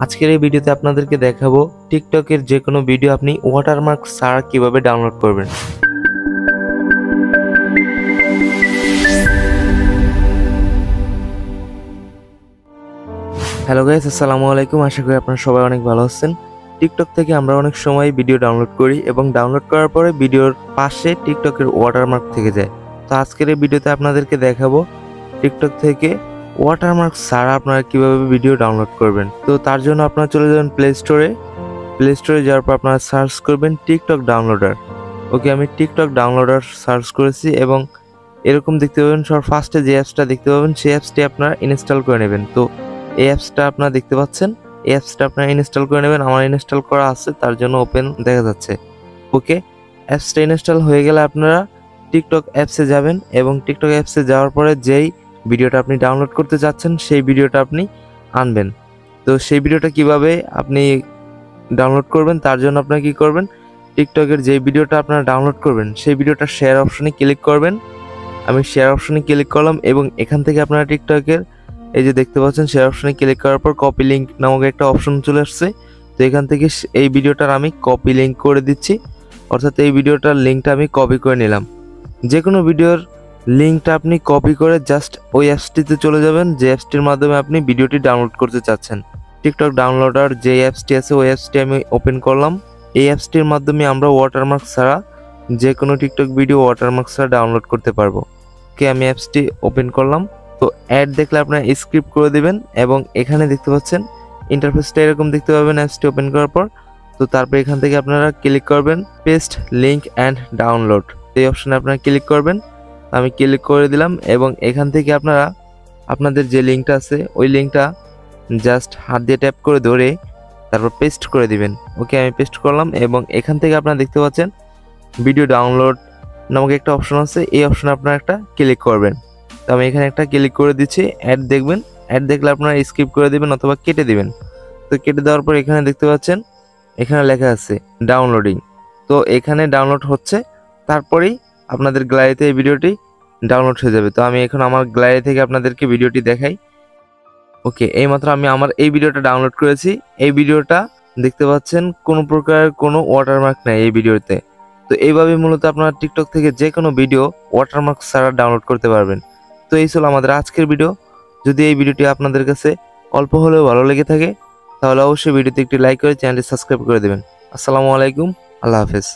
আজকের এই ভিডিওতে আপনাদেরকে দেখাবো টিকটকের যে কোনো ভিডিও আপনি ওয়াটারমার্ক ছাড়া কিভাবে ডাউনলোড করবেন। হ্যালো গাইস, আসসালামু আলাইকুম। আশা করি আপনারা সবাই অনেক ভালো আছেন। টিকটক থেকে আমরা অনেক সময় ভিডিও ডাউনলোড করি এবং ডাউনলোড করার পরে ভিডিওর পাশে টিকটকের ওয়াটারমার্ক থেকে যায়। তো আজকের এই ভিডিওতে আপনাদেরকে দেখাবো টিকটক থেকে ওয়াটারমার্ক ছাড়া আপনারা কিভাবে ভিডিও ডাউনলোড করবেন। তো তার জন্য আপনারা চলে যাবেন প্লে স্টোরে যাওয়ার পর আপনারা সার্চ করবেন টিকটক ডাউনলোডার। ওকে, আমি টিকটক ডাউনলোডার সার্চ করেছি এবং এরকম দেখতে পাবেন। সব ফার্স্টে যে অ্যাপসটা দেখতে পাবেন সেই অ্যাপসটি আপনারা ইনস্টল করে নেবেন। তো এই অ্যাপসটা আপনারা দেখতে পাচ্ছেন, এই অ্যাপসটা আপনারা ইনস্টল করে নেবেন। আমার ইনস্টল করা আছে, তার জন্য ওপেন দেখা যাচ্ছে। ওকে, অ্যাপসটা ইনস্টল হয়ে গেলে আপনারা টিকটক অ্যাপসে যাবেন এবং টিকটক অ্যাপসে যাওয়ার পরে যেই ভিডিওটা আপনি ডাউনলোড করতে চাচ্ছেন সেই ভিডিওটা আপনি আনবেন। তো সেই ভিডিওটা কিভাবে আপনি ডাউনলোড করবেন তার জন্য আপনারা কি করবেন, টিকটকের যে ভিডিওটা আপনারা ডাউনলোড করবেন সেই ভিডিওটা শেয়ার অপশনে ক্লিক করবেন। আমি শেয়ার অপশনে ক্লিক করলাম এবং এখান থেকে আপনারা টিকটকের এই যে দেখতে পাচ্ছেন শেয়ার অপশনে ক্লিক করার পর কপি লিঙ্ক নামক একটা অপশন চলে আসছে। তো এখান থেকে এই ভিডিওটার আমি কপি লিঙ্ক করে দিচ্ছি, অর্থাৎ এই ভিডিওটার লিঙ্কটা আমি কপি করে নিলাম। যে কোনো ভিডিওর লিঙ্কটা আপনি কপি করে জাস্ট ওই অ্যাপসটিতে চলে যাবেন যে অ্যাপসটির মাধ্যমে আপনি ভিডিওটি ডাউনলোড করতে চাচ্ছেন। টিকটক ডাউনলোডার যে অ্যাপসটি আছে ওই অ্যাপসটি আমি ওপেন করলাম। এই অ্যাপসটির মাধ্যমে আমরা ওয়াটারমার্ক ছাড়া যে কোনো টিকটক ভিডিও ওয়াটারমার্ক ছাড়া ডাউনলোড করতে পারবো। ওকে, আমি অ্যাপসটি ওপেন করলাম। তো অ্যাড দেখলে আপনারা স্ক্রিপ্ট করে দেবেন এবং এখানে দেখতে পাচ্ছেন ইন্টারফেসটা এরকম দেখতে পাবেন অ্যাপসটি ওপেন করার পর। তো তারপর এখান থেকে আপনারা ক্লিক করবেন পেস্ট লিঙ্ক অ্যান্ড ডাউনলোড, এই অপশনে আপনারা ক্লিক করবেন। আমি ক্লিক করে দিলাম এবং এখান থেকে আপনারা আপনাদের যে লিঙ্কটা আছে ওই লিঙ্কটা জাস্ট হাত দিয়ে ট্যাপ করে ধরে তারপর পেস্ট করে দিবেন। ওকে, আমি পেস্ট করলাম এবং এখান থেকে আপনারা দেখতে পাচ্ছেন ভিডিও ডাউনলোড নামক একটা অপশন আছে, এই অপশনে আপনারা একটা ক্লিক করবেন। তো আমি এখানে একটা ক্লিক করে দিচ্ছি। অ্যাড দেখবেন, অ্যাড দেখলে আপনারা স্কিপ করে দিবেন অথবা কেটে দিবেন। তো কেটে দেওয়ার পর এখানে দেখতে পাচ্ছেন এখানে লেখা আছে ডাউনলোডিং। তো এখানে ডাউনলোড হচ্ছে, তারপরেই আপনাদের গ্যালারিতে এই ভিডিওটি ডাউনলোড হয়ে যাবে। তো আমি এখন আমার গ্যালারি থেকে আপনাদেরকে ভিডিওটি দেখাই। ওকে, এইমাত্র আমি আমার এই ভিডিওটা ডাউনলোড করেছি। এই ভিডিওটা দেখতে পাচ্ছেন কোনো প্রকার কোনো ওয়াটারমার্ক নেই এই ভিডিওতে। তো এইভাবে মূলত আপনারা টিকটক থেকে যে কোনো ভিডিও ওয়াটারমার্ক ছাড়া ডাউনলোড করতে পারবেন। তো এই ছিল আমাদের আজকের ভিডিও। যদি এই ভিডিওটি আপনাদের কাছে অল্প হলেও ভালো লেগে থাকে তাহলে অবশ্যই ভিডিওতে একটি লাইক করে চ্যানেলটি সাবস্ক্রাইব করে দেবেন। আসসালামু আলাইকুম, আল্লাহ হাফেজ।